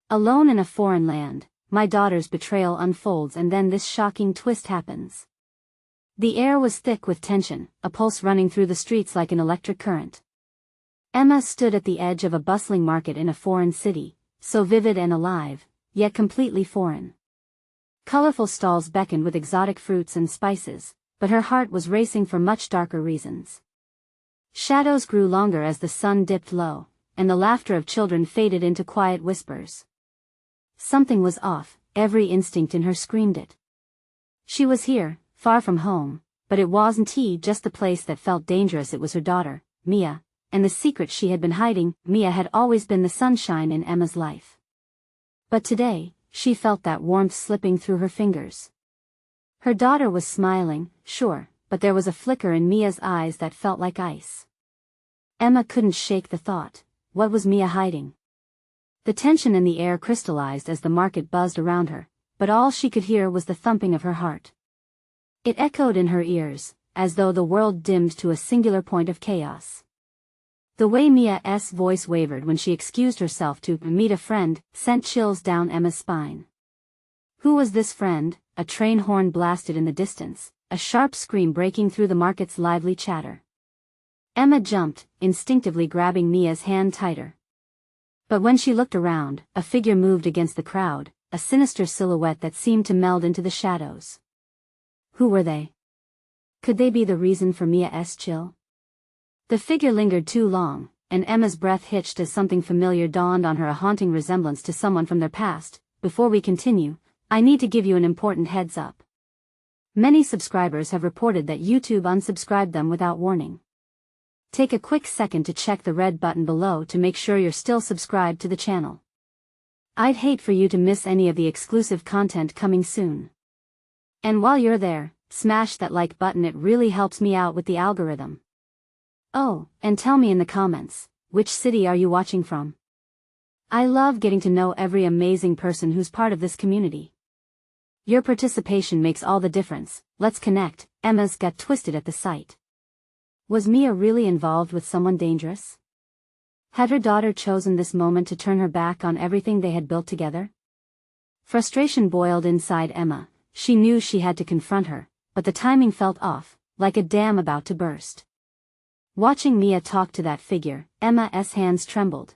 Alone in a foreign land, my daughter's betrayal unfolds and then this shocking twist happens. The air was thick with tension, a pulse running through the streets like an electric current. Emma stood at the edge of a bustling market in a foreign city, so vivid and alive, yet completely foreign. Colorful stalls beckoned with exotic fruits and spices, but her heart was racing for much darker reasons. Shadows grew longer as the sun dipped low, and the laughter of children faded into quiet whispers. Something was off, every instinct in her screamed it. She was here, far from home, but it wasn't just the place that felt dangerous. It was her daughter, Mia, and the secret she had been hiding. Mia had always been the sunshine in Emma's life. But today, she felt that warmth slipping through her fingers. Her daughter was smiling, sure, but there was a flicker in Mia's eyes that felt like ice. Emma couldn't shake the thought, what was Mia hiding? The tension in the air crystallized as the market buzzed around her, but all she could hear was the thumping of her heart. It echoed in her ears, as though the world dimmed to a singular point of chaos. The way Mia's voice wavered when she excused herself to meet a friend sent chills down Emma's spine. Who was this friend? A train horn blasted in the distance, a sharp scream breaking through the market's lively chatter. Emma jumped, instinctively grabbing Mia's hand tighter. But when she looked around, a figure moved against the crowd, a sinister silhouette that seemed to meld into the shadows. Who were they? Could they be the reason for Mia's chill? The figure lingered too long, and Emma's breath hitched as something familiar dawned on her, a haunting resemblance to someone from their past. Before we continue, I need to give you an important heads up. Many subscribers have reported that YouTube unsubscribed them without warning. Take a quick second to check the red button below to make sure you're still subscribed to the channel. I'd hate for you to miss any of the exclusive content coming soon. And while you're there, smash that like button, it really helps me out with the algorithm. Oh, and tell me in the comments, which city are you watching from? I love getting to know every amazing person who's part of this community. Your participation makes all the difference. Let's connect. Emma's gut twisted at the sight. Was Mia really involved with someone dangerous? Had her daughter chosen this moment to turn her back on everything they had built together? Frustration boiled inside Emma. She knew she had to confront her, but the timing felt off, like a dam about to burst. Watching Mia talk to that figure, Emma's hands trembled.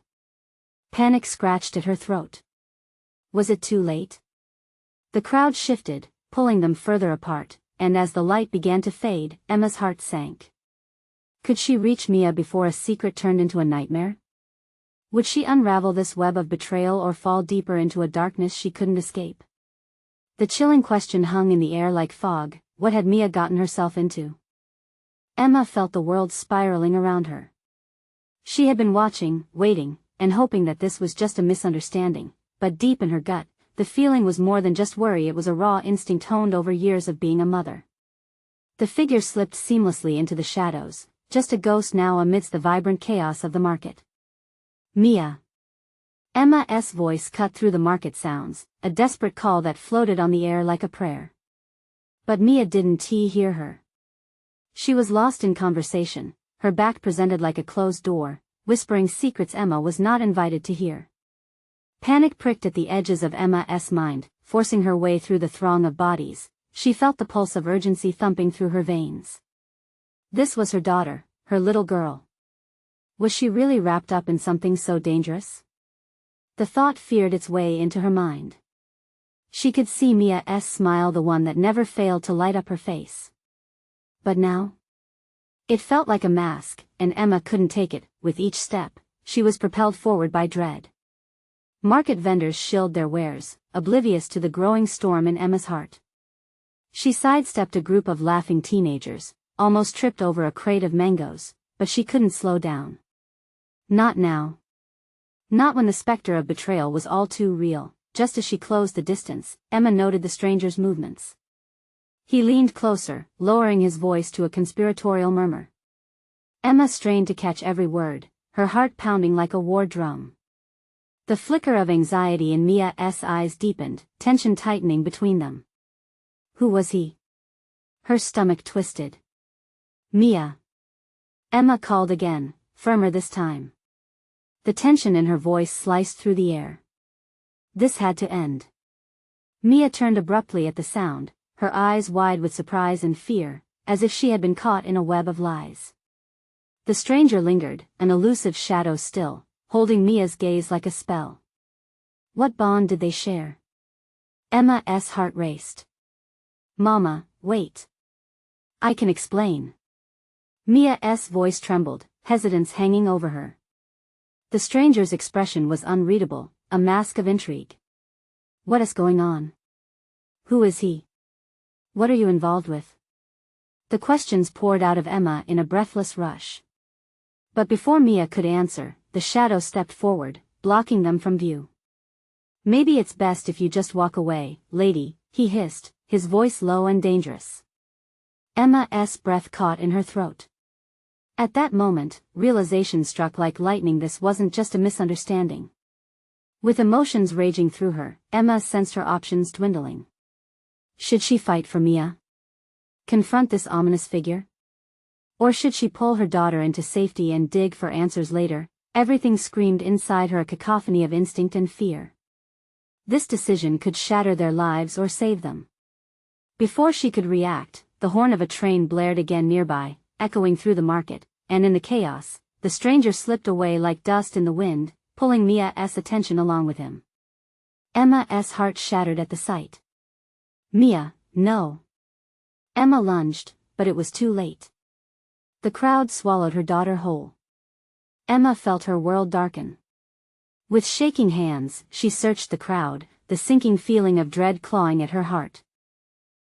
Panic scratched at her throat. Was it too late? The crowd shifted, pulling them further apart, and as the light began to fade, Emma's heart sank. Could she reach Mia before a secret turned into a nightmare? Would she unravel this web of betrayal or fall deeper into a darkness she couldn't escape? The chilling question hung in the air like fog. What had Mia gotten herself into? Emma felt the world spiraling around her. She had been watching, waiting, and hoping that this was just a misunderstanding, but deep in her gut, the feeling was more than just worry. It was a raw instinct honed over years of being a mother. The figure slipped seamlessly into the shadows, just a ghost now amidst the vibrant chaos of the market. Mia. Emma's voice cut through the market sounds, a desperate call that floated on the air like a prayer. But Mia didn't hear her. She was lost in conversation, her back presented like a closed door, whispering secrets Emma was not invited to hear. Panic pricked at the edges of Emma's mind, forcing her way through the throng of bodies. She felt the pulse of urgency thumping through her veins. This was her daughter, her little girl. Was she really wrapped up in something so dangerous? The thought feared its way into her mind. She could see Mia's smile, the one that never failed to light up her face. But now? It felt like a mask, and Emma couldn't take it. With each step, she was propelled forward by dread. Market vendors shilled their wares, oblivious to the growing storm in Emma's heart. She sidestepped a group of laughing teenagers, almost tripped over a crate of mangoes, but she couldn't slow down. Not now. Not when the specter of betrayal was all too real. Just as she closed the distance, Emma noted the stranger's movements. He leaned closer, lowering his voice to a conspiratorial murmur. Emma strained to catch every word, her heart pounding like a war drum. The flicker of anxiety in Mia's eyes deepened, tension tightening between them. Who was he? Her stomach twisted. Mia. Emma called again, firmer this time. The tension in her voice sliced through the air. This had to end. Mia turned abruptly at the sound, her eyes wide with surprise and fear, as if she had been caught in a web of lies. The stranger lingered, an elusive shadow still, holding Mia's gaze like a spell. What bond did they share? Emma's heart raced. Mama, wait. I can explain. Mia's voice trembled, hesitance hanging over her. The stranger's expression was unreadable, a mask of intrigue. What is going on? Who is he? What are you involved with? The questions poured out of Emma in a breathless rush. But before Mia could answer, the shadow stepped forward, blocking them from view. Maybe it's best if you just walk away, lady, he hissed, his voice low and dangerous. Emma's breath caught in her throat. At that moment, realization struck like lightning. This wasn't just a misunderstanding. With emotions raging through her, Emma sensed her options dwindling. Should she fight for Mia? Confront this ominous figure? Or should she pull her daughter into safety and dig for answers later? Everything screamed inside her, a cacophony of instinct and fear. This decision could shatter their lives or save them. Before she could react, the horn of a train blared again nearby, echoing through the market, and in the chaos, the stranger slipped away like dust in the wind, pulling Mia's attention along with him. Emma's heart shattered at the sight. Mia, no. Emma lunged, but it was too late. The crowd swallowed her daughter whole. Emma felt her world darken. With shaking hands, she searched the crowd, the sinking feeling of dread clawing at her heart.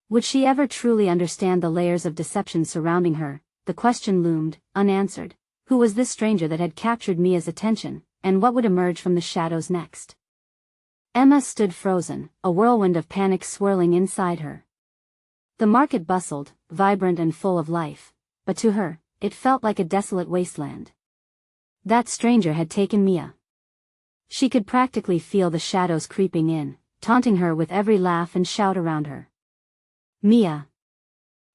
Would she ever truly understand the layers of deception surrounding her? The question loomed, unanswered. Who was this stranger that had captured Mia's attention, and what would emerge from the shadows next? Emma stood frozen, a whirlwind of panic swirling inside her. The market bustled, vibrant and full of life, but to her, it felt like a desolate wasteland. That stranger had taken Mia. She could practically feel the shadows creeping in, taunting her with every laugh and shout around her. Mia.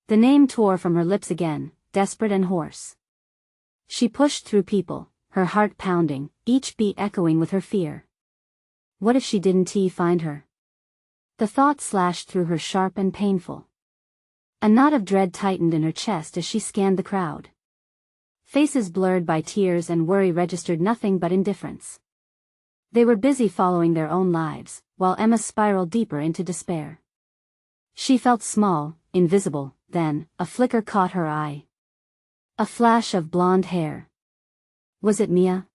The name tore from her lips again, desperate and hoarse. She pushed through people, her heart pounding, each beat echoing with her fear. What if she didn't find her? The thought slashed through her, sharp and painful. A knot of dread tightened in her chest as she scanned the crowd. Faces blurred by tears and worry registered nothing but indifference. They were busy following their own lives, while Emma spiraled deeper into despair. She felt small, invisible. Then, a flicker caught her eye. A flash of blonde hair. Was it Mia?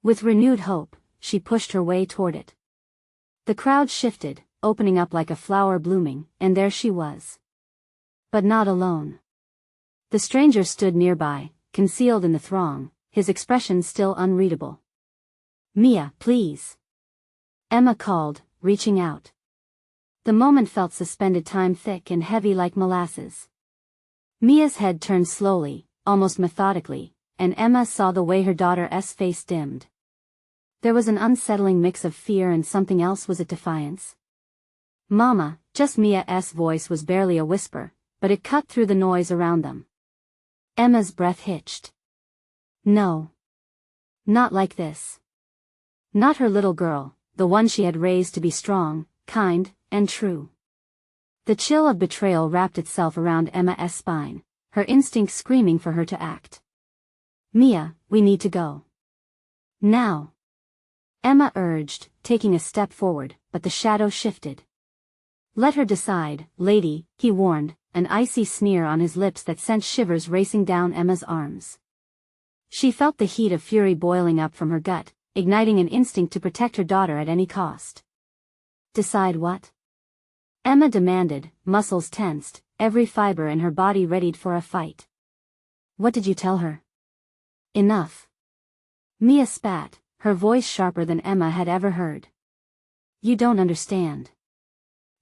With renewed hope, she pushed her way toward it. The crowd shifted, opening up like a flower blooming, and there she was. But not alone. The stranger stood nearby, concealed in the throng, his expression still unreadable. Mia, please. Emma called, reaching out. The moment felt suspended time, thick and heavy like molasses. Mia's head turned slowly, almost methodically, and Emma saw the way her daughter's face dimmed. There was an unsettling mix of fear and something else. Was it defiance? Mama, just Mia's voice was barely a whisper, but it cut through the noise around them. Emma's breath hitched. No. Not like this. Not her little girl, the one she had raised to be strong, kind, and true. The chill of betrayal wrapped itself around Emma's spine, her instinct screaming for her to act. Mia, we need to go. Now. Emma urged, taking a step forward, but the shadow shifted. Let her decide, lady, he warned, an icy sneer on his lips that sent shivers racing down Emma's arms. She felt the heat of fury boiling up from her gut, igniting an instinct to protect her daughter at any cost. Decide what? Emma demanded, muscles tensed, every fiber in her body readied for a fight. What did you tell her? Enough. Mia spat, her voice sharper than Emma had ever heard. You don't understand.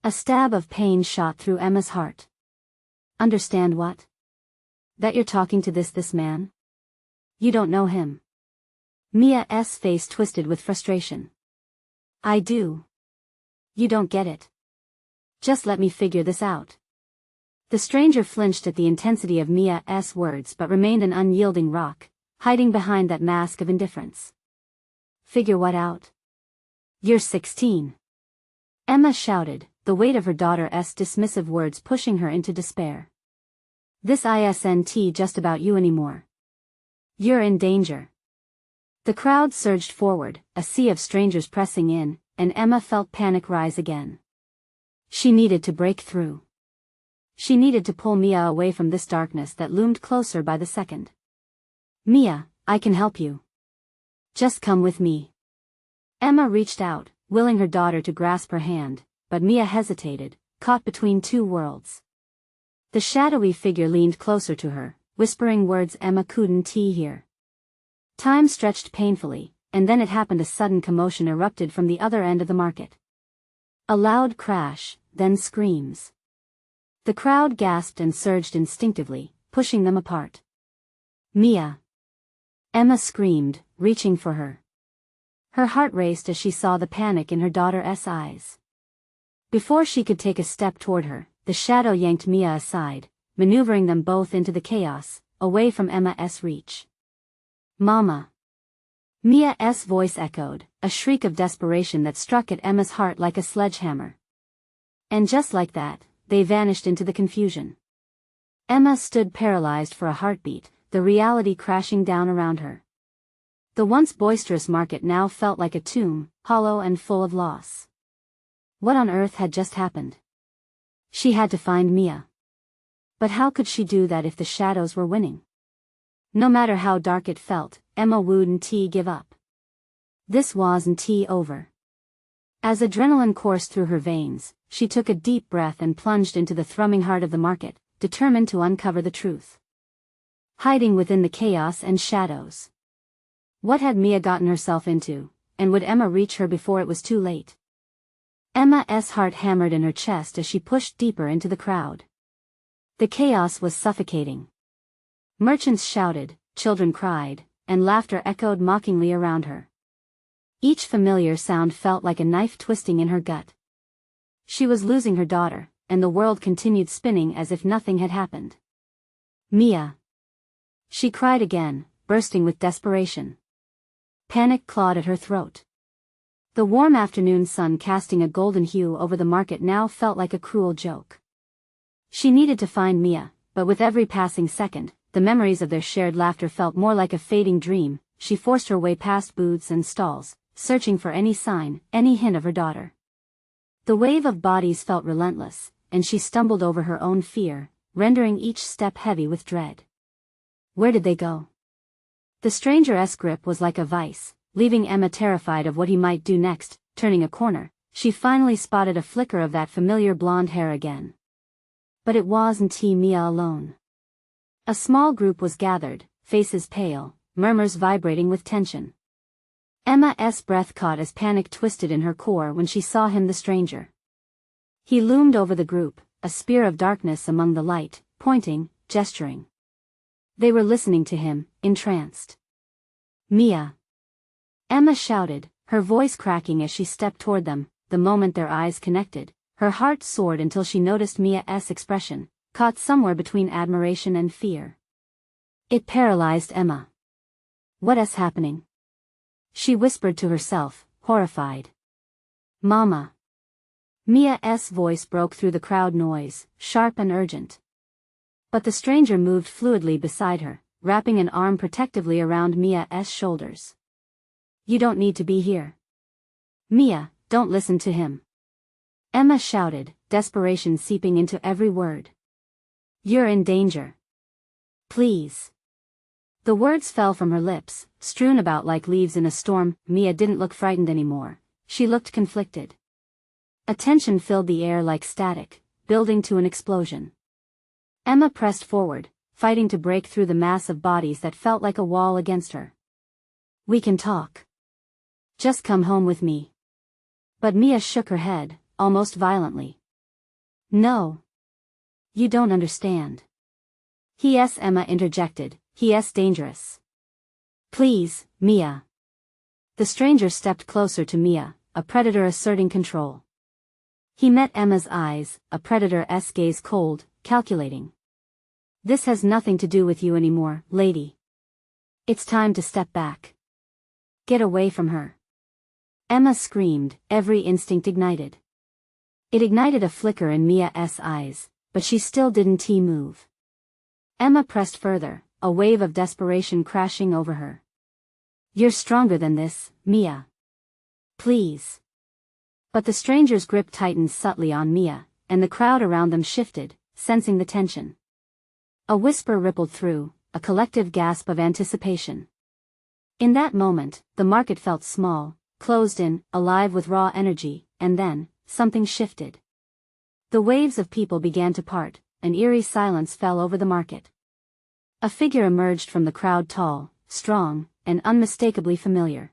A stab of pain shot through Emma's heart. Understand what? That you're talking to this man? You don't know him. Mia's face twisted with frustration. I do. You don't get it. Just let me figure this out. The stranger flinched at the intensity of Mia's words but remained an unyielding rock, hiding behind that mask of indifference. Figure what out? You're 16. Emma shouted, the weight of her daughter's dismissive words pushing her into despair. This isn't just about you anymore. You're in danger. The crowd surged forward, a sea of strangers pressing in, and Emma felt panic rise again. She needed to break through. She needed to pull Mia away from this darkness that loomed closer by the second. Mia, I can help you. Just come with me. Emma reached out, willing her daughter to grasp her hand, but Mia hesitated, caught between two worlds. The shadowy figure leaned closer to her, whispering words Emma couldn't hear. Time stretched painfully, and then it happened. A sudden commotion erupted from the other end of the market. A loud crash, then screams. The crowd gasped and surged instinctively, pushing them apart. Mia! Emma screamed, reaching for her. Her heart raced as she saw the panic in her daughter's eyes. Before she could take a step toward her, the shadow yanked Mia aside, maneuvering them both into the chaos, away from Emma's reach. Mama! Mia's voice echoed, a shriek of desperation that struck at Emma's heart like a sledgehammer. And just like that, they vanished into the confusion. Emma stood paralyzed for a heartbeat, the reality crashing down around her. The once boisterous market now felt like a tomb, hollow and full of loss. What on earth had just happened? She had to find Mia. But how could she do that if the shadows were winning? No matter how dark it felt, Emma wouldn't give up. This wasn't over. As adrenaline coursed through her veins, she took a deep breath and plunged into the thrumming heart of the market, determined to uncover the truth. Hiding within the chaos and shadows. What had Mia gotten herself into, and would Emma reach her before it was too late? Emma's heart hammered in her chest as she pushed deeper into the crowd. The chaos was suffocating. Merchants shouted, children cried, and laughter echoed mockingly around her. Each familiar sound felt like a knife twisting in her gut. She was losing her daughter, and the world continued spinning as if nothing had happened. Mia! She cried again, bursting with desperation. Panic clawed at her throat. The warm afternoon sun casting a golden hue over the market now felt like a cruel joke. She needed to find Mia, but with every passing second, the memories of their shared laughter felt more like a fading dream. She forced her way past booths and stalls, searching for any sign, any hint of her daughter. The wave of bodies felt relentless, and she stumbled over her own fear, rendering each step heavy with dread. Where did they go? The stranger's grip was like a vice, leaving Emma terrified of what he might do next. Turning a corner, she finally spotted a flicker of that familiar blonde hair again. But it wasn't Mia alone. A small group was gathered, faces pale, murmurs vibrating with tension. Emma's breath caught as panic twisted in her core when she saw him, the stranger. He loomed over the group, a spear of darkness among the light, pointing, gesturing. They were listening to him, entranced. Mia! Emma shouted, her voice cracking as she stepped toward them. The moment their eyes connected, her heart soared until she noticed Mia's expression, caught somewhere between admiration and fear. It paralyzed Emma. What's happening? She whispered to herself, horrified. Mama! Mia's voice broke through the crowd noise, sharp and urgent. But the stranger moved fluidly beside her, wrapping an arm protectively around Mia's shoulders. You don't need to be here. Mia, don't listen to him. Emma shouted, desperation seeping into every word. You're in danger. Please. The words fell from her lips, strewn about like leaves in a storm. Mia didn't look frightened anymore. She looked conflicted. A tension filled the air like static, building to an explosion. Emma pressed forward, fighting to break through the mass of bodies that felt like a wall against her. We can talk. Just come home with me. But Mia shook her head, almost violently. No. You don't understand. Emma interjected, he's dangerous. Please, Mia. The stranger stepped closer to Mia, a predator asserting control. He met Emma's eyes, a predator's gaze cold, calculating. This has nothing to do with you anymore, lady. It's time to step back. Get away from her. Emma screamed, every instinct ignited. It ignited a flicker in Mia's eyes, but she still didn't move. Emma pressed further, a wave of desperation crashing over her. "You're stronger than this, Mia. Please." But the stranger's grip tightened subtly on Mia, and the crowd around them shifted, sensing the tension. A whisper rippled through, a collective gasp of anticipation. In that moment, the market felt small, closed in, alive with raw energy, and then, something shifted. The waves of people began to part, an eerie silence fell over the market. A figure emerged from the crowd, tall, strong, and unmistakably familiar.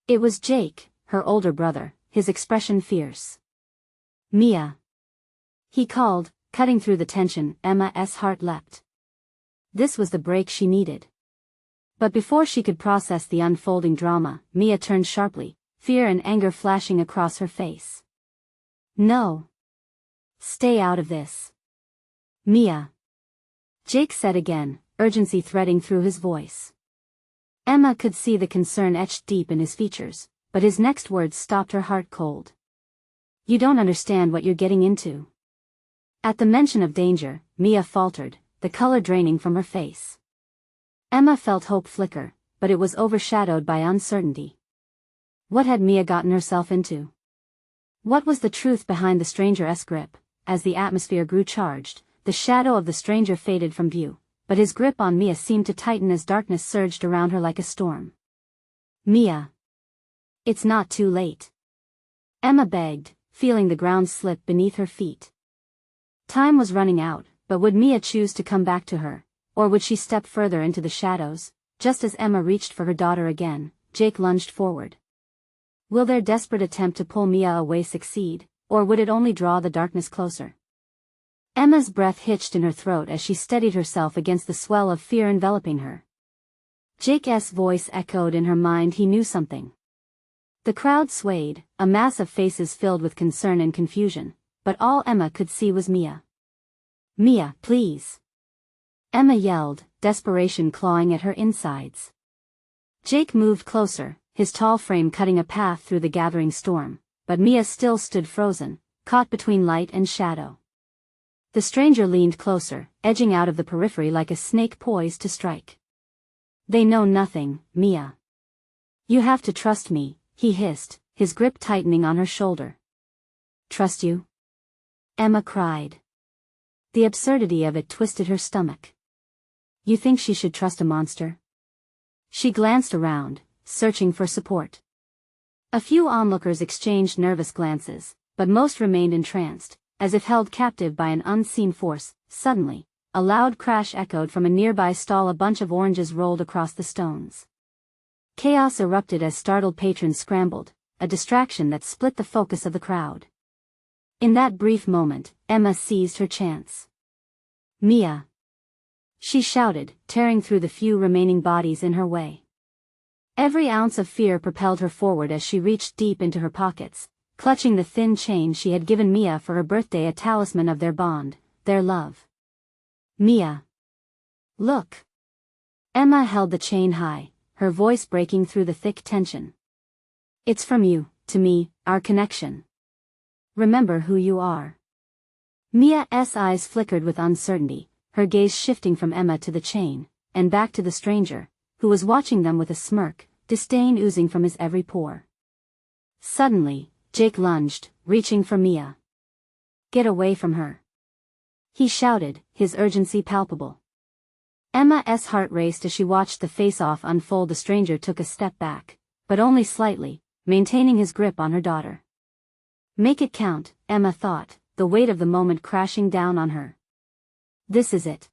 It was Jake, her older brother, his expression fierce. "Mia!" he called, cutting through the tension. Emma's heart leapt. This was the break she needed. But before she could process the unfolding drama, Mia turned sharply, fear and anger flashing across her face. "No. Stay out of this. Mia," Jake said again, urgency threading through his voice. Emma could see the concern etched deep in his features, but his next words stopped her heart cold. "You don't understand what you're getting into." At the mention of danger, Mia faltered, the color draining from her face. Emma felt hope flicker, but it was overshadowed by uncertainty. What had Mia gotten herself into? What was the truth behind the stranger's grip? As the atmosphere grew charged, the shadow of the stranger faded from view, but his grip on Mia seemed to tighten as darkness surged around her like a storm. "Mia. It's not too late," Emma begged, feeling the ground slip beneath her feet. Time was running out, but would Mia choose to come back to her, or would she step further into the shadows? Just as Emma reached for her daughter again, Jake lunged forward. Will their desperate attempt to pull Mia away succeed, or would it only draw the darkness closer? Emma's breath hitched in her throat as she steadied herself against the swell of fear enveloping her. Jake's voice echoed in her mind. He knew something. The crowd swayed, a mass of faces filled with concern and confusion, but all Emma could see was Mia. "Mia, please!" Emma yelled, desperation clawing at her insides. Jake moved closer, his tall frame cutting a path through the gathering storm, but Mia still stood frozen, caught between light and shadow. The stranger leaned closer, edging out of the periphery like a snake poised to strike. "They know nothing, Mia. You have to trust me," he hissed, his grip tightening on her shoulder. "Trust you?" Emma cried. The absurdity of it twisted her stomach. "You think she should trust a monster?" She glanced around, searching for support. A few onlookers exchanged nervous glances, but most remained entranced, as if held captive by an unseen force. Suddenly, a loud crash echoed from a nearby stall. A bunch of oranges rolled across the stones. Chaos erupted as startled patrons scrambled, a distraction that split the focus of the crowd. In that brief moment, Emma seized her chance. "Mia!" she shouted, tearing through the few remaining bodies in her way. Every ounce of fear propelled her forward as she reached deep into her pockets, clutching the thin chain she had given Mia for her birthday, a talisman of their bond, their love. "Mia! Look!" Emma held the chain high, her voice breaking through the thick tension. "It's from you, to me, our connection. Remember who you are." Mia's eyes flickered with uncertainty, her gaze shifting from Emma to the chain, and back to the stranger, who was watching them with a smirk, disdain oozing from his every pore. Suddenly, Jake lunged, reaching for Mia. "Get away from her!" he shouted, his urgency palpable. Emma's heart raced as she watched the face-off unfold. The stranger took a step back, but only slightly, maintaining his grip on her daughter. Make it count, Emma thought, the weight of the moment crashing down on her. "This is it."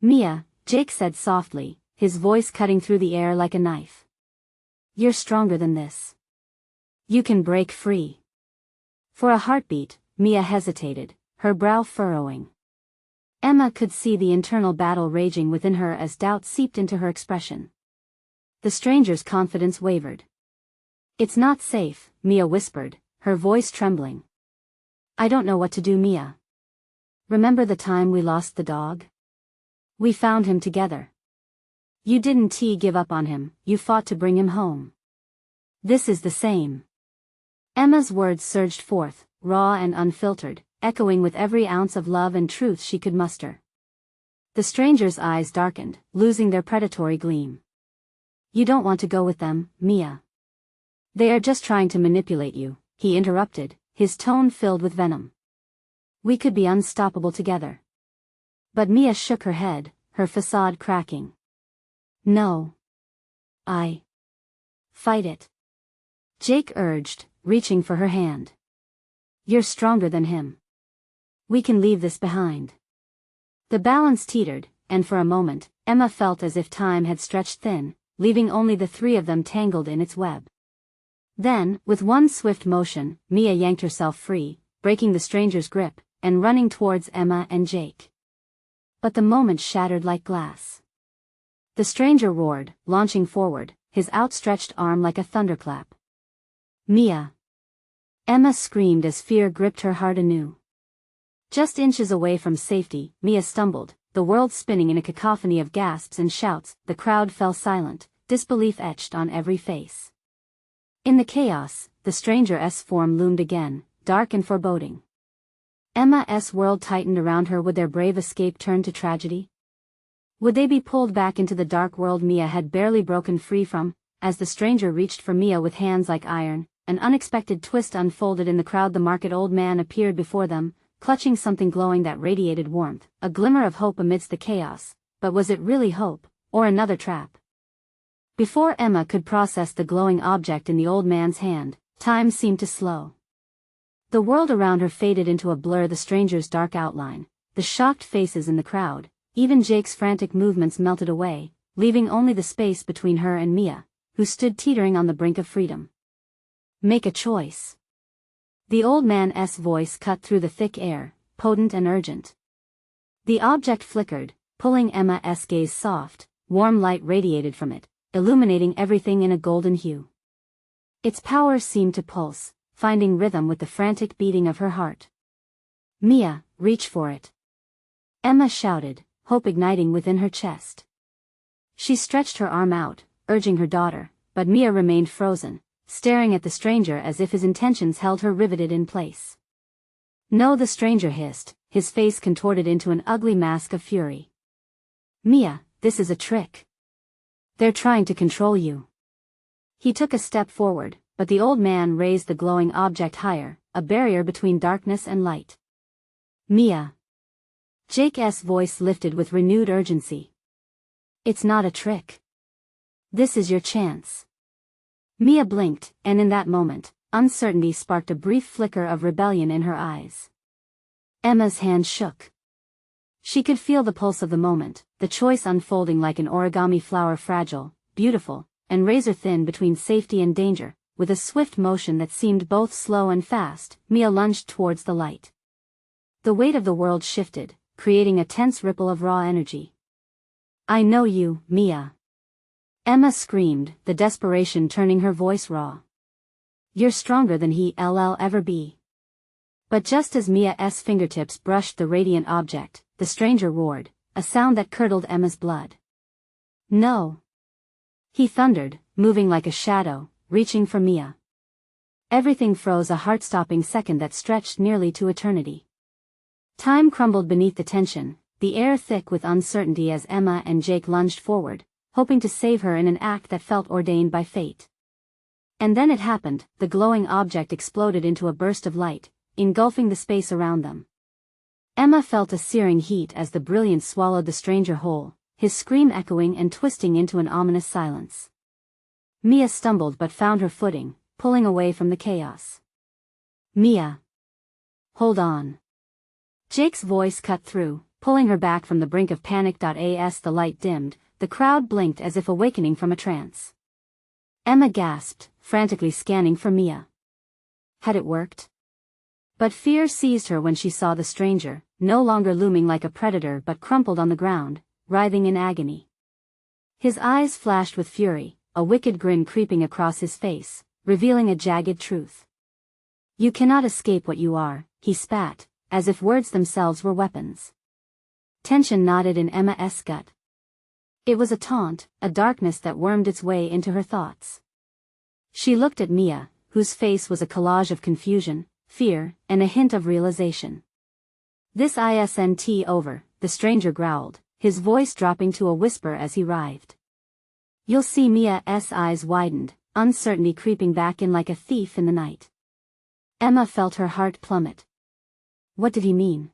"Mia," Jake said softly, his voice cutting through the air like a knife. "You're stronger than this. You can break free." For a heartbeat, Mia hesitated, her brow furrowing. Emma could see the internal battle raging within her as doubt seeped into her expression. The stranger's confidence wavered. "It's not safe," Mia whispered, her voice trembling. "I don't know what to do, Mia. Remember the time we lost the dog? We found him together. You didn't give up on him, you fought to bring him home. This is the same. Emma's words surged forth, raw and unfiltered, echoing with every ounce of love and truth she could muster. The stranger's eyes darkened, losing their predatory gleam. You don't want to go with them, Mia. They are just trying to manipulate you, he interrupted, his tone filled with venom. We could be unstoppable together. But Mia shook her head, her facade cracking. No. Fight it. Jake urged, reaching for her hand. You're stronger than him. We can leave this behind. The balance teetered, and for a moment, Emma felt as if time had stretched thin, leaving only the three of them tangled in its web. Then, with one swift motion, Mia yanked herself free, breaking the stranger's grip, and running towards Emma and Jake. But the moment shattered like glass. The stranger roared, launching forward, his outstretched arm like a thunderclap. Mia! Emma screamed as fear gripped her heart anew. Just inches away from safety, Mia stumbled, the world spinning in a cacophony of gasps and shouts. The crowd fell silent, disbelief etched on every face. In the chaos, the stranger's form loomed again, dark and foreboding. Emma's world tightened around her. Would their brave escape turn to tragedy? Would they be pulled back into the dark world Mia had barely broken free from? As the stranger reached for Mia with hands like iron, an unexpected twist unfolded in the crowd. The market-old man appeared before them, clutching something glowing that radiated warmth, a glimmer of hope amidst the chaos. But was it really hope, or another trap? Before Emma could process the glowing object in the old man's hand, time seemed to slow. The world around her faded into a blur. The stranger's dark outline, the shocked faces in the crowd, even Jake's frantic movements melted away, leaving only the space between her and Mia, who stood teetering on the brink of freedom. Make a choice. The old man's voice cut through the thick air, potent and urgent. The object flickered, pulling Emma's gaze. Soft, warm light radiated from it, illuminating everything in a golden hue. Its power seemed to pulse, finding rhythm with the frantic beating of her heart. Mia, reach for it. Emma shouted, hope igniting within her chest. She stretched her arm out, urging her daughter, but Mia remained frozen, staring at the stranger as if his intentions held her riveted in place. No, the stranger hissed, his face contorted into an ugly mask of fury. Mia, this is a trick. They're trying to control you. He took a step forward, but the old man raised the glowing object higher, a barrier between darkness and light. Mia. Jake's voice lifted with renewed urgency. It's not a trick. This is your chance. Mia blinked, and in that moment, uncertainty sparked a brief flicker of rebellion in her eyes. Emma's hand shook. She could feel the pulse of the moment, the choice unfolding like an origami flower, fragile, beautiful, and razor-thin between safety and danger. With a swift motion that seemed both slow and fast, Mia lunged towards the light. The weight of the world shifted, creating a tense ripple of raw energy. I know you, Mia. Emma screamed, the desperation turning her voice raw. You're stronger than he'll ever be. But just as Mia's fingertips brushed the radiant object, the stranger roared, a sound that curdled Emma's blood. No. He thundered, moving like a shadow, reaching for Mia. Everything froze, a heart-stopping second that stretched nearly to eternity. Time crumbled beneath the tension, the air thick with uncertainty as Emma and Jake lunged forward, hoping to save her in an act that felt ordained by fate. And then it happened, the glowing object exploded into a burst of light, engulfing the space around them. Emma felt a searing heat as the brilliance swallowed the stranger whole, his scream echoing and twisting into an ominous silence. Mia stumbled but found her footing, pulling away from the chaos. Mia. Hold on. Jake's voice cut through, pulling her back from the brink of panic. As the light dimmed, the crowd blinked as if awakening from a trance. Emma gasped, frantically scanning for Mia. Had it worked? But fear seized her when she saw the stranger, no longer looming like a predator but crumpled on the ground, writhing in agony. His eyes flashed with fury, a wicked grin creeping across his face, revealing a jagged truth. You cannot escape what you are, he spat, as if words themselves were weapons. Tension knotted in Emma's gut. It was a taunt, a darkness that wormed its way into her thoughts. She looked at Mia, whose face was a collage of confusion, fear, and a hint of realization. "This isn't over," the stranger growled, his voice dropping to a whisper as he writhed. "You'll see." Mia's eyes widened, uncertainty creeping back in like a thief in the night. Emma felt her heart plummet. What did he mean?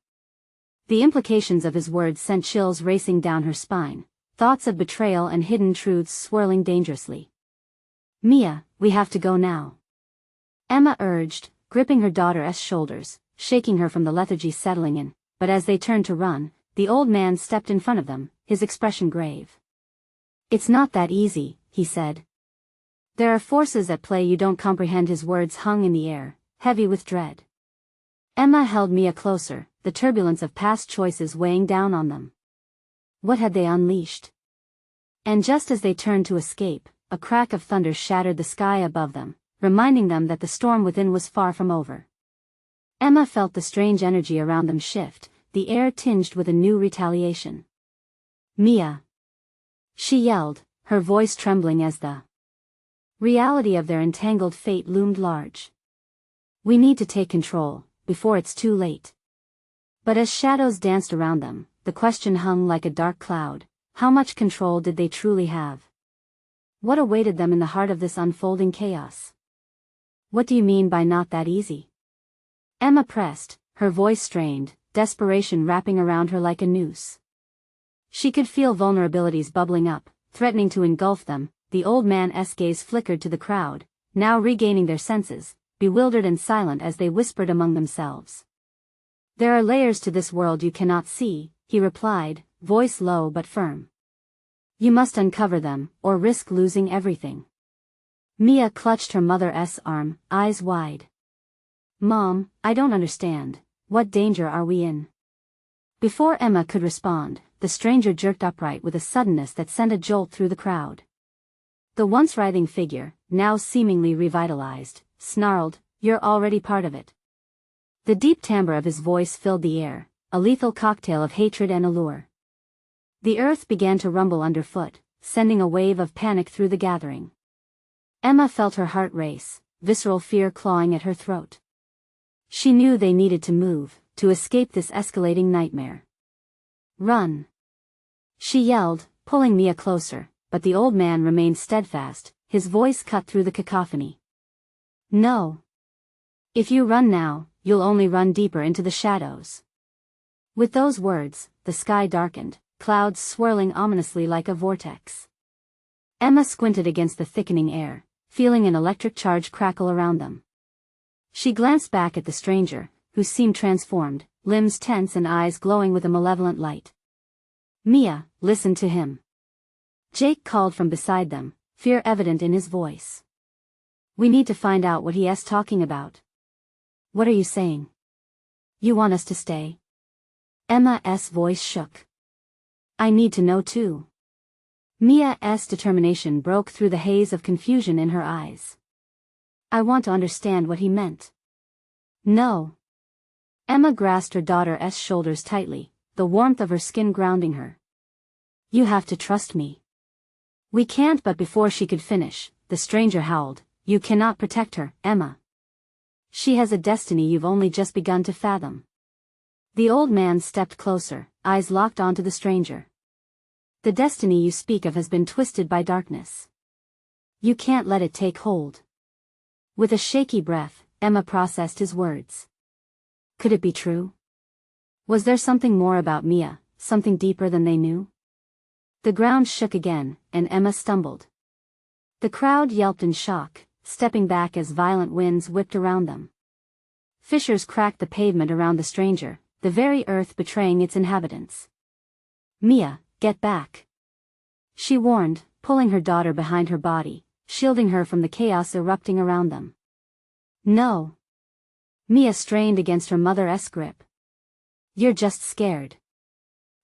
The implications of his words sent chills racing down her spine, thoughts of betrayal and hidden truths swirling dangerously. "Mia, we have to go now," Emma urged, gripping her daughter's shoulders, shaking her from the lethargy settling in, but as they turned to run, the old man stepped in front of them, his expression grave. "It's not that easy," he said. "There are forces at play you don't comprehend." His words hung in the air, heavy with dread. Emma held Mia closer, the turbulence of past choices weighing down on them. What had they unleashed? And just as they turned to escape, a crack of thunder shattered the sky above them, reminding them that the storm within was far from over. Emma felt the strange energy around them shift, the air tinged with a new retaliation. "Mia!" she yelled, her voice trembling as the reality of their entangled fate loomed large. "We need to take control, before it's too late." But as shadows danced around them, the question hung like a dark cloud: how much control did they truly have? What awaited them in the heart of this unfolding chaos? "What do you mean by not that easy?" Emma pressed, her voice strained, desperation wrapping around her like a noose. She could feel vulnerabilities bubbling up, threatening to engulf them. The old man's gaze flickered to the crowd, now regaining their senses, bewildered and silent as they whispered among themselves. "There are layers to this world you cannot see," he replied, voice low but firm. "You must uncover them, or risk losing everything." Mia clutched her mother's arm, eyes wide. "Mom, I don't understand. What danger are we in?" Before Emma could respond, the stranger jerked upright with a suddenness that sent a jolt through the crowd. The once writhing figure, now seemingly revitalized, snarled, "You're already part of it." The deep timbre of his voice filled the air, a lethal cocktail of hatred and allure. The earth began to rumble underfoot, sending a wave of panic through the gathering. Emma felt her heart race, visceral fear clawing at her throat. She knew they needed to move, to escape this escalating nightmare. "Run!" she yelled, pulling Mia closer, but the old man remained steadfast, his voice cut through the cacophony. "No. If you run now, you'll only run deeper into the shadows." With those words, the sky darkened, clouds swirling ominously like a vortex. Emma squinted against the thickening air, feeling an electric charge crackle around them. She glanced back at the stranger, who seemed transformed, limbs tense and eyes glowing with a malevolent light. "Mia, listen to him," Jake called from beside them, fear evident in his voice. "We need to find out what he's talking about." "What are you saying? You want us to stay?" Emma's voice shook. "I need to know too." Mia's determination broke through the haze of confusion in her eyes. "I want to understand what he meant." "No." Emma grasped her daughter's shoulders tightly, the warmth of her skin grounding her. "You have to trust me." "We can't." But before she could finish, the stranger howled, "You cannot protect her, Emma. She has a destiny you've only just begun to fathom." The old man stepped closer, eyes locked onto the stranger. "The destiny you speak of has been twisted by darkness. You can't let it take hold." With a shaky breath, Emma processed his words. Could it be true? Was there something more about Mia, something deeper than they knew? The ground shook again, and Emma stumbled. The crowd yelped in shock, stepping back as violent winds whipped around them. Fissures cracked the pavement around the stranger, the very earth betraying its inhabitants. "Mia, get back," she warned, pulling her daughter behind her body, shielding her from the chaos erupting around them. "No." Mia strained against her mother's grip. "You're just scared."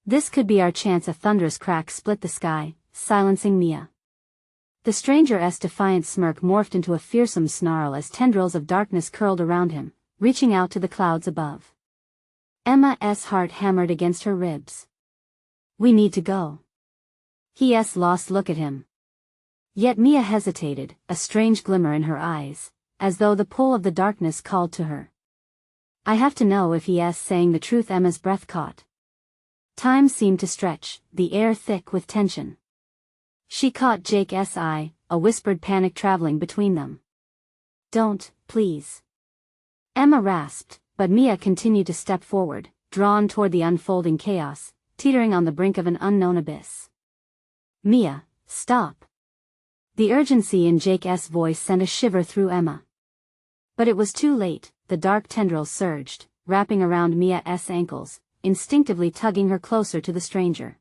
"This could be our chance." A thunderous crack split the sky, silencing Mia. The stranger's defiant smirk morphed into a fearsome snarl as tendrils of darkness curled around him, reaching out to the clouds above. Emma's heart hammered against her ribs. "We need to go." He's lost. Look at him. Yet Mia hesitated, a strange glimmer in her eyes, as though the pull of the darkness called to her. I have to know if he is saying the truth. Emma's breath caught. Time seemed to stretch, the air thick with tension. She caught Jake's eye, a whispered panic traveling between them. Don't, please. Emma rasped, but Mia continued to step forward, drawn toward the unfolding chaos, teetering on the brink of an unknown abyss. Mia, stop. The urgency in Jake's voice sent a shiver through Emma. But it was too late. The dark tendrils surged, wrapping around Mia's ankles, instinctively tugging her closer to the stranger.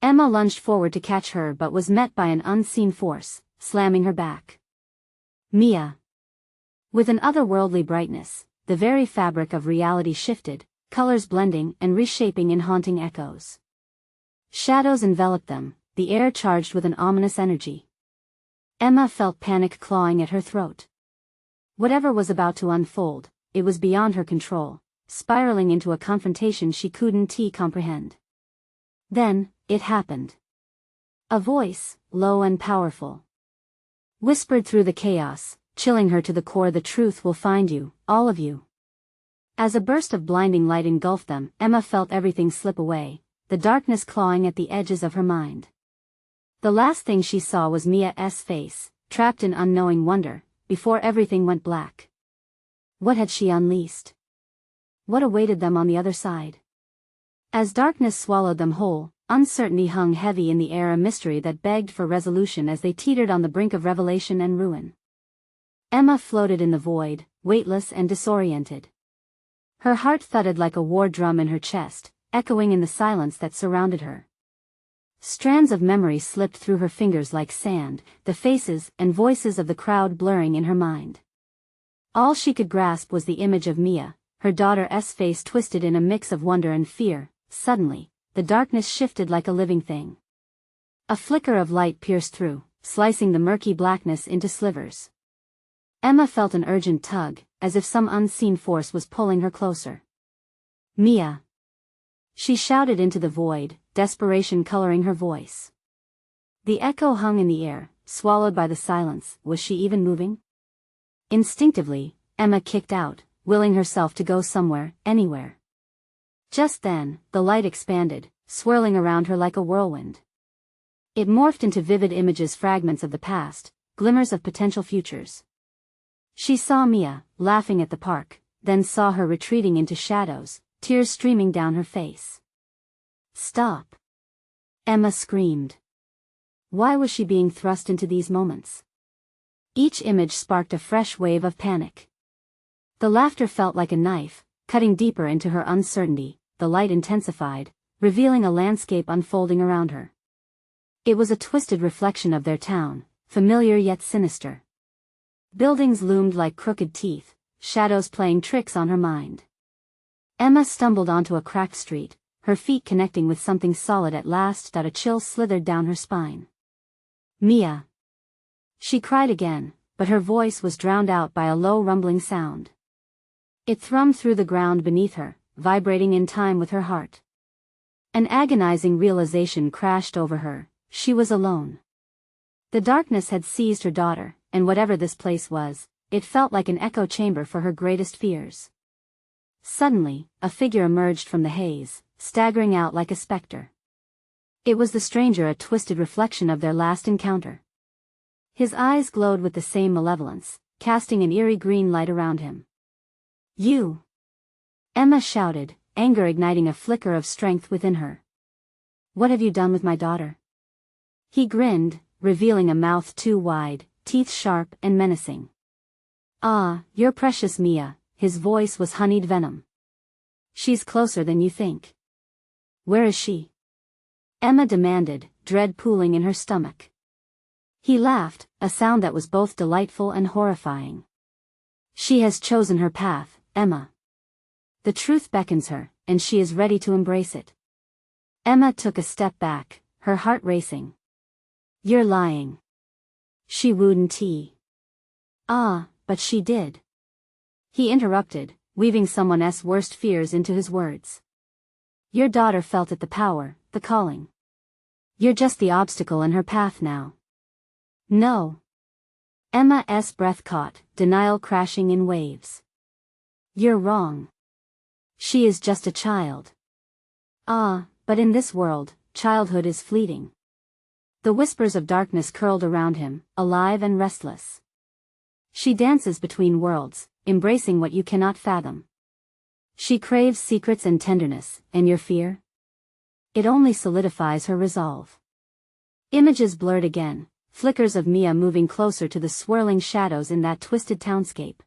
Emma lunged forward to catch her but was met by an unseen force, slamming her back. Mia. With an otherworldly brightness, the very fabric of reality shifted, colors blending and reshaping in haunting echoes. Shadows enveloped them, the air charged with an ominous energy. Emma felt panic clawing at her throat. Whatever was about to unfold, it was beyond her control, spiraling into a confrontation she couldn't comprehend. Then, it happened. A voice, low and powerful, whispered through the chaos, chilling her to the core. The truth will find you, all of you. As a burst of blinding light engulfed them, Emma felt everything slip away, the darkness clawing at the edges of her mind. The last thing she saw was Mia's face, trapped in unknowing wonder, before everything went black. What had she unleashed? What awaited them on the other side? As darkness swallowed them whole, uncertainty hung heavy in the air, a mystery that begged for resolution as they teetered on the brink of revelation and ruin. Emma floated in the void, weightless and disoriented. Her heart thudded like a war drum in her chest, echoing in the silence that surrounded her. Strands of memory slipped through her fingers like sand, the faces and voices of the crowd blurring in her mind. All she could grasp was the image of Mia, her daughter's face twisted in a mix of wonder and fear. Suddenly, the darkness shifted like a living thing. A flicker of light pierced through, slicing the murky blackness into slivers. Emma felt an urgent tug, as if some unseen force was pulling her closer. Mia! She shouted into the void, desperation coloring her voice. The echo hung in the air, swallowed by the silence. Was she even moving? Instinctively, Emma kicked out, willing herself to go somewhere, anywhere. Just then, the light expanded, swirling around her like a whirlwind. It morphed into vivid images, fragments of the past, glimmers of potential futures. She saw Mia, laughing at the park, then saw her retreating into shadows, tears streaming down her face. Stop! Emma screamed. Why was she being thrust into these moments? Each image sparked a fresh wave of panic. The laughter felt like a knife, cutting deeper into her uncertainty. The light intensified, revealing a landscape unfolding around her. It was a twisted reflection of their town, familiar yet sinister. Buildings loomed like crooked teeth, shadows playing tricks on her mind. Emma stumbled onto a cracked street, her feet connecting with something solid at last. A chill slithered down her spine. Mia! She cried again, but her voice was drowned out by a low rumbling sound. It thrummed through the ground beneath her, vibrating in time with her heart. An agonizing realization crashed over her: she was alone. The darkness had seized her daughter, and whatever this place was, it felt like an echo chamber for her greatest fears. Suddenly, a figure emerged from the haze, staggering out like a specter. It was the stranger, a twisted reflection of their last encounter. His eyes glowed with the same malevolence, casting an eerie green light around him. You! Emma shouted, anger igniting a flicker of strength within her. What have you done with my daughter? He grinned, revealing a mouth too wide, teeth sharp and menacing. Ah, you're precious, Mia. His voice was honeyed venom. She's closer than you think. Where is she? Emma demanded, dread pooling in her stomach. He laughed, a sound that was both delightful and horrifying. She has chosen her path, Emma. The truth beckons her, and she is ready to embrace it. Emma took a step back, her heart racing. You're lying. She wouldn't. Ah, but she did. He interrupted, weaving someone's worst fears into his words. Your daughter felt it, the power, the calling. You're just the obstacle in her path now. No. Emma's breath caught, denial crashing in waves. You're wrong. She is just a child. Ah, but in this world, childhood is fleeting. The whispers of darkness curled around him, alive and restless. She dances between worlds, embracing what you cannot fathom. She craves secrets and tenderness, and your fear? It only solidifies her resolve. Images blurred again, flickers of Mia moving closer to the swirling shadows in that twisted townscape.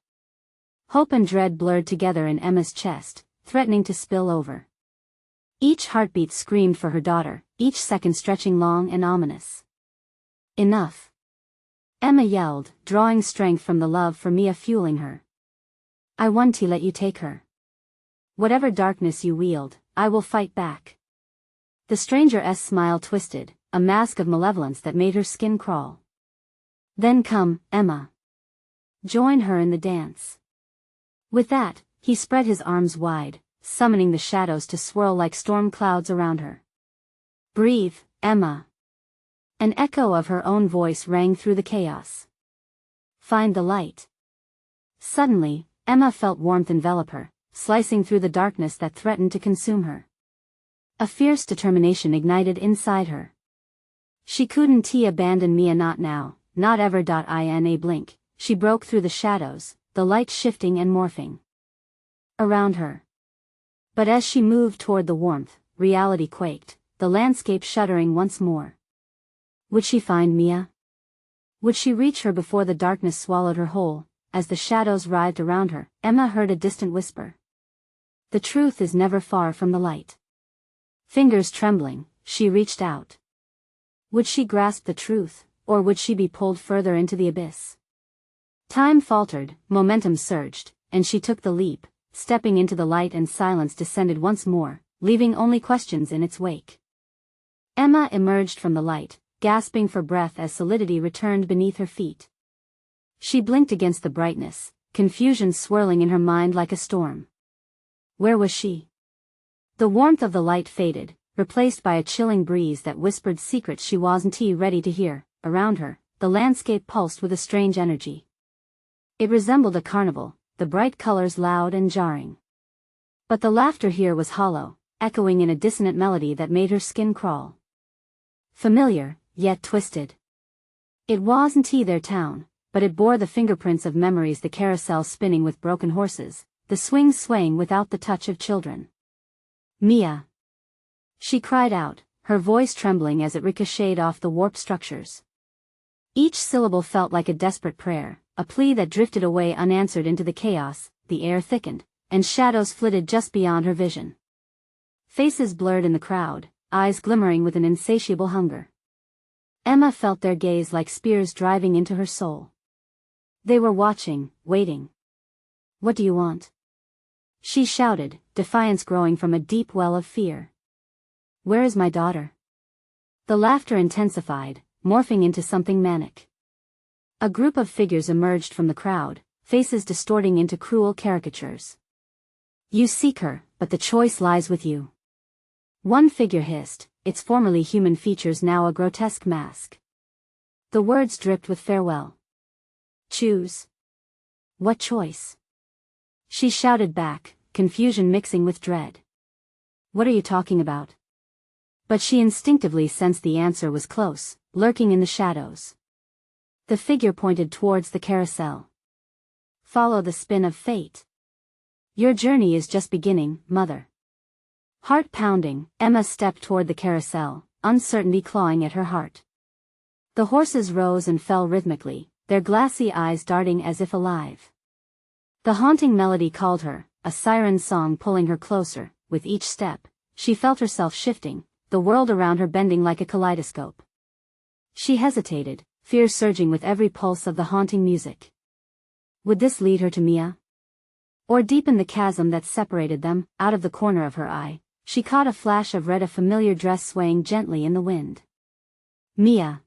Hope and dread blurred together in Emma's chest, threatening to spill over. Each heartbeat screamed for her daughter, each second stretching long and ominous. Enough. Emma yelled, drawing strength from the love for Mia fueling her. I want to let you take her. Whatever darkness you wield, I will fight back. The stranger's smile twisted, a mask of malevolence that made her skin crawl. Then come, Emma. Join her in the dance. With that, he spread his arms wide, summoning the shadows to swirl like storm clouds around her. Breathe, Emma. An echo of her own voice rang through the chaos. Find the light. Suddenly, Emma felt warmth envelop her, slicing through the darkness that threatened to consume her. A fierce determination ignited inside her. She couldn't abandon Mia, not now, not ever. In a blink, she broke through the shadows, the light shifting and morphing around her. But as she moved toward the warmth, reality quaked, the landscape shuddering once more. Would she find Mia? Would she reach her before the darkness swallowed her whole? As the shadows writhed around her, Emma heard a distant whisper. The truth is never far from the light. Fingers trembling, she reached out. Would she grasp the truth, or would she be pulled further into the abyss? Time faltered, momentum surged, and she took the leap, stepping into the light, and silence descended once more, leaving only questions in its wake. Emma emerged from the light, gasping for breath as solidity returned beneath her feet. She blinked against the brightness, confusion swirling in her mind like a storm. Where was she? The warmth of the light faded, replaced by a chilling breeze that whispered secrets she wasn't ready to hear. Around her, the landscape pulsed with a strange energy. It resembled a carnival, the bright colors loud and jarring. But the laughter here was hollow, echoing in a dissonant melody that made her skin crawl. Familiar, yet twisted. It wasn't their town, but it bore the fingerprints of memories, the carousel spinning with broken horses, the swings swaying without the touch of children. Mia! She cried out, her voice trembling as it ricocheted off the warped structures. Each syllable felt like a desperate prayer, a plea that drifted away unanswered into the chaos. The air thickened, and shadows flitted just beyond her vision. Faces blurred in the crowd, eyes glimmering with an insatiable hunger. Emma felt their gaze like spears driving into her soul. They were watching, waiting. What do you want? She shouted, defiance growing from a deep well of fear. Where is my daughter? The laughter intensified, morphing into something manic. A group of figures emerged from the crowd, faces distorting into cruel caricatures. You seek her, but the choice lies with you. One figure hissed, its formerly human features now a grotesque mask. The words dripped with farewell. Choose. What choice? She shouted back, confusion mixing with dread. What are you talking about? But she instinctively sensed the answer was close, lurking in the shadows. The figure pointed towards the carousel. Follow the spin of fate. Your journey is just beginning, mother. Heart pounding, Emma stepped toward the carousel, uncertainty clawing at her heart. The horses rose and fell rhythmically, their glassy eyes darting as if alive. The haunting melody called her, a siren song pulling her closer. With each step, she felt herself shifting, the world around her bending like a kaleidoscope. She hesitated, fear surging with every pulse of the haunting music. Would this lead her to Mia? Or deepen the chasm that separated them? Out of the corner of her eye, she caught a flash of red, a familiar dress swaying gently in the wind. Mia!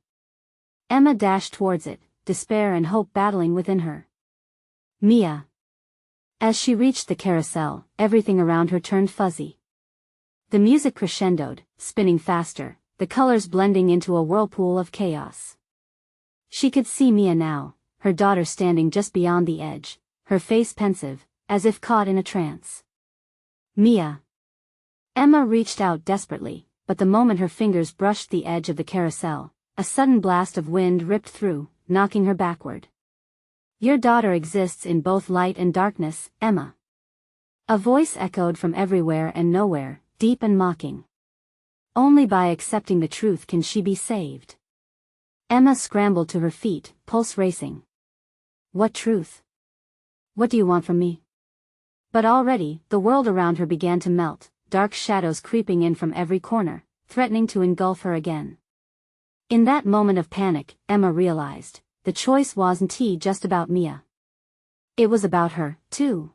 Emma dashed towards it, despair and hope battling within her. Mia! As she reached the carousel, everything around her turned fuzzy. The music crescendoed, spinning faster, the colors blending into a whirlpool of chaos. She could see Mia now, her daughter standing just beyond the edge, her face pensive, as if caught in a trance. Mia. Emma reached out desperately, but the moment her fingers brushed the edge of the carousel, a sudden blast of wind ripped through, knocking her backward. Your daughter exists in both light and darkness, Emma. A voice echoed from everywhere and nowhere, deep and mocking. Only by accepting the truth can she be saved. Emma scrambled to her feet, pulse racing. What truth? What do you want from me? But already, the world around her began to melt, dark shadows creeping in from every corner, threatening to engulf her again. In that moment of panic, Emma realized, the choice wasn't just about Mia. It was about her, too.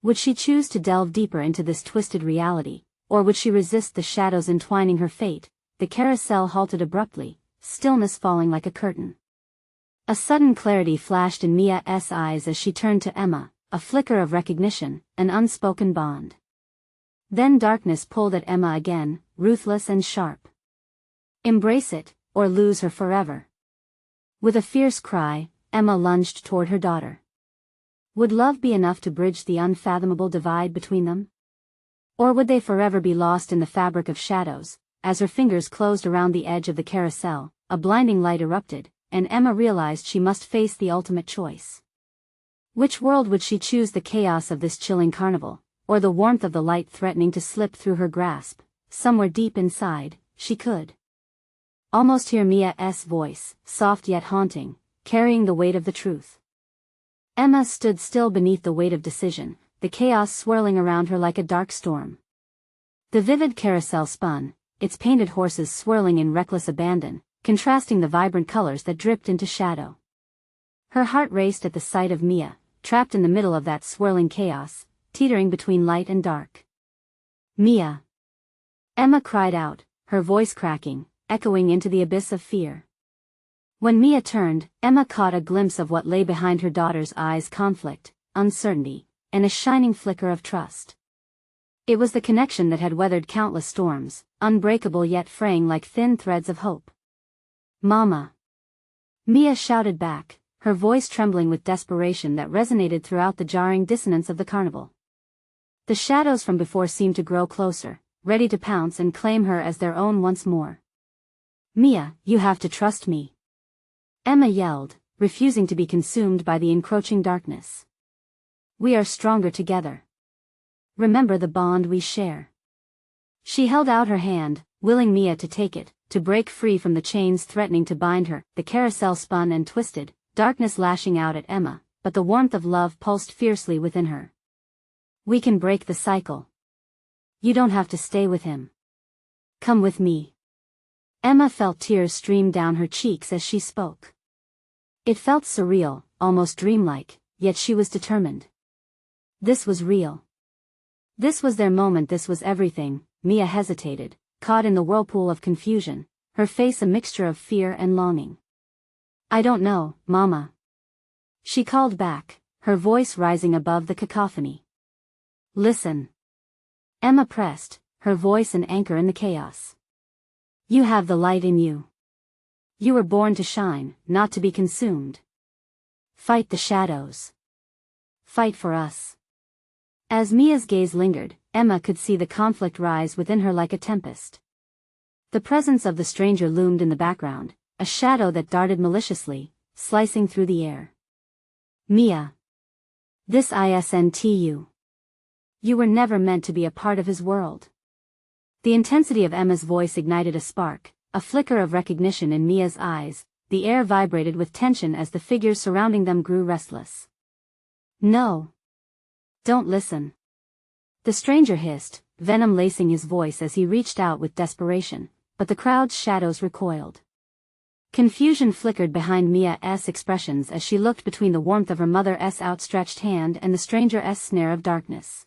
Would she choose to delve deeper into this twisted reality, or would she resist the shadows entwining her fate? The carousel halted abruptly, stillness falling like a curtain. A sudden clarity flashed in Mia's eyes as she turned to Emma, a flicker of recognition, an unspoken bond. Then darkness pulled at Emma again, ruthless and sharp. Embrace it, or lose her forever. With a fierce cry, Emma lunged toward her daughter. Would love be enough to bridge the unfathomable divide between them? Or would they forever be lost in the fabric of shadows? As her fingers closed around the edge of the carousel, a blinding light erupted, and Emma realized she must face the ultimate choice. Which world would she choose, the chaos of this chilling carnival, or the warmth of the light threatening to slip through her grasp? Somewhere deep inside, she could almost hear Mia's voice, soft yet haunting, carrying the weight of the truth. Emma stood still beneath the weight of decision, the chaos swirling around her like a dark storm. The vivid carousel spun, its painted horses swirling in reckless abandon, contrasting the vibrant colors that dripped into shadow. Her heart raced at the sight of Mia, trapped in the middle of that swirling chaos, teetering between light and dark. Mia! Emma cried out, her voice cracking, echoing into the abyss of fear. When Mia turned, Emma caught a glimpse of what lay behind her daughter's eyes: conflict, uncertainty, and a shining flicker of trust. It was the connection that had weathered countless storms, unbreakable yet fraying like thin threads of hope. Mama! Mia shouted back, her voice trembling with desperation that resonated throughout the jarring dissonance of the carnival. The shadows from before seemed to grow closer, ready to pounce and claim her as their own once more. Mia, you have to trust me! Emma yelled, refusing to be consumed by the encroaching darkness. We are stronger together. Remember the bond we share. She held out her hand, willing Mia to take it, to break free from the chains threatening to bind her. The carousel spun and twisted, darkness lashing out at Emma, but the warmth of love pulsed fiercely within her. We can break the cycle. You don't have to stay with him. Come with me. Emma felt tears stream down her cheeks as she spoke. It felt surreal, almost dreamlike, yet she was determined. This was real. This was their moment, this was everything. Mia hesitated, caught in the whirlpool of confusion, her face a mixture of fear and longing. I don't know, Mama. She called back, her voice rising above the cacophony. Listen. Emma pressed, her voice an anchor in the chaos. You have the light in you. You were born to shine, not to be consumed. Fight the shadows. Fight for us. As Mia's gaze lingered, Emma could see the conflict rise within her like a tempest. The presence of the stranger loomed in the background, a shadow that darted maliciously, slicing through the air. Mia. This isn't you. You were never meant to be a part of his world. The intensity of Emma's voice ignited a spark, a flicker of recognition in Mia's eyes. The air vibrated with tension as the figures surrounding them grew restless. No. Don't listen. The stranger hissed, venom lacing his voice as he reached out with desperation, but the crowd's shadows recoiled. Confusion flickered behind Mia's expressions as she looked between the warmth of her mother's outstretched hand and the stranger's snare of darkness.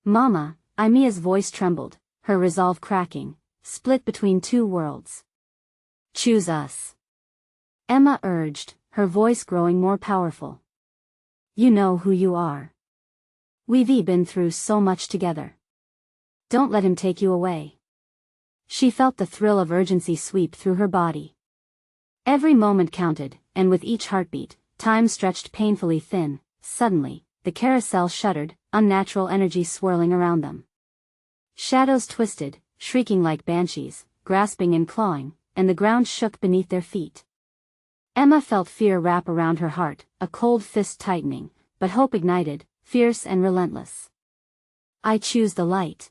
Mama, Mia's voice trembled, her resolve cracking, split between two worlds. Choose us. Emma urged, her voice growing more powerful. You know who you are. We've been through so much together. Don't let him take you away. She felt the thrill of urgency sweep through her body. Every moment counted, and with each heartbeat, time stretched painfully thin. Suddenly, the carousel shuddered, unnatural energy swirling around them. Shadows twisted, shrieking like banshees, grasping and clawing, and the ground shook beneath their feet. Emma felt fear wrap around her heart, a cold fist tightening, but hope ignited, fierce and relentless. "I choose the light,"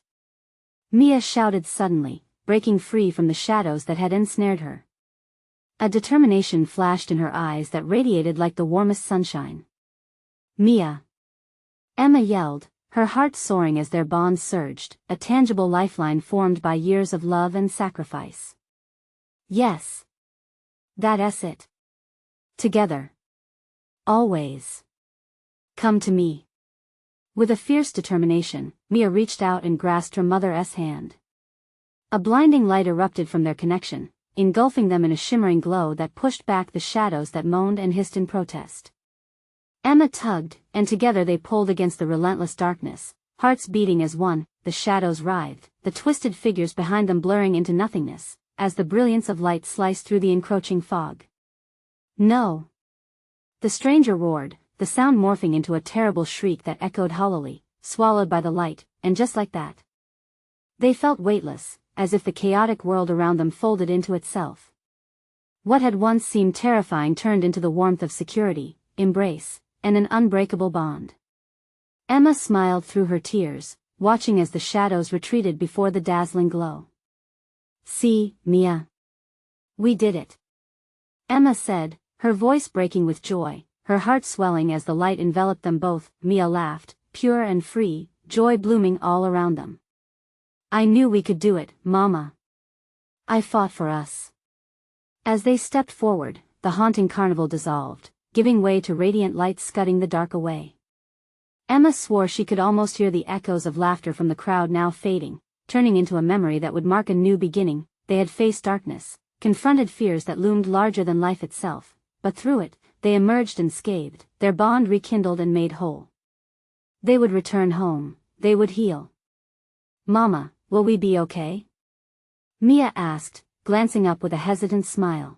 Mia shouted suddenly, breaking free from the shadows that had ensnared her. A determination flashed in her eyes that radiated like the warmest sunshine. "Mia!" Emma yelled, her heart soaring as their bond surged, a tangible lifeline formed by years of love and sacrifice. "Yes. That's it. Together. Always. Come to me." With a fierce determination, Mia reached out and grasped her mother's hand. A blinding light erupted from their connection, engulfing them in a shimmering glow that pushed back the shadows that moaned and hissed in protest. Emma tugged, and together they pulled against the relentless darkness, hearts beating as one. The shadows writhed, the twisted figures behind them blurring into nothingness, as the brilliance of light sliced through the encroaching fog. "No!" the stranger roared, the sound morphing into a terrible shriek that echoed hollowly, swallowed by the light, and just like that, they felt weightless, as if the chaotic world around them folded into itself. What had once seemed terrifying turned into the warmth of security, embrace, and an unbreakable bond. Emma smiled through her tears, watching as the shadows retreated before the dazzling glow. "See, Mia. We did it," Emma said, her voice breaking with joy, her heart swelling as the light enveloped them both. Mia laughed, pure and free, joy blooming all around them. "I knew we could do it, Mama. I fought for us." As they stepped forward, the haunting carnival dissolved, giving way to radiant light scudding the dark away. Emma swore she could almost hear the echoes of laughter from the crowd now fading, turning into a memory that would mark a new beginning. They had faced darkness, confronted fears that loomed larger than life itself, but through it, they emerged unscathed, their bond rekindled and made whole. They would return home, they would heal. "Mama, will we be okay?" Mia asked, glancing up with a hesitant smile.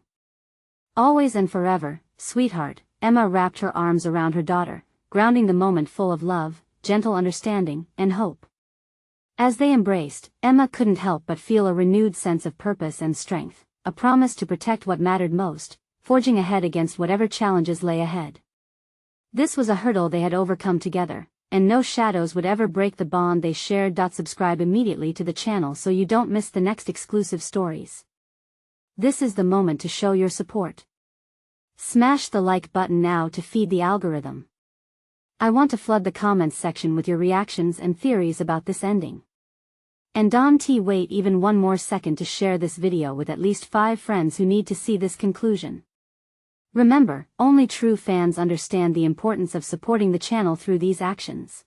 "Always and forever, sweetheart," Emma wrapped her arms around her daughter, grounding the moment full of love, gentle understanding, and hope. As they embraced, Emma couldn't help but feel a renewed sense of purpose and strength, a promise to protect what mattered most, forging ahead against whatever challenges lay ahead. This was a hurdle they had overcome together, and no shadows would ever break the bond they shared. Subscribe immediately to the channel so you don't miss the next exclusive stories. This is the moment to show your support. Smash the like button now to feed the algorithm. I want to flood the comments section with your reactions and theories about this ending. And don't wait even one more second to share this video with at least 5 friends who need to see this conclusion. Remember, only true fans understand the importance of supporting the channel through these actions.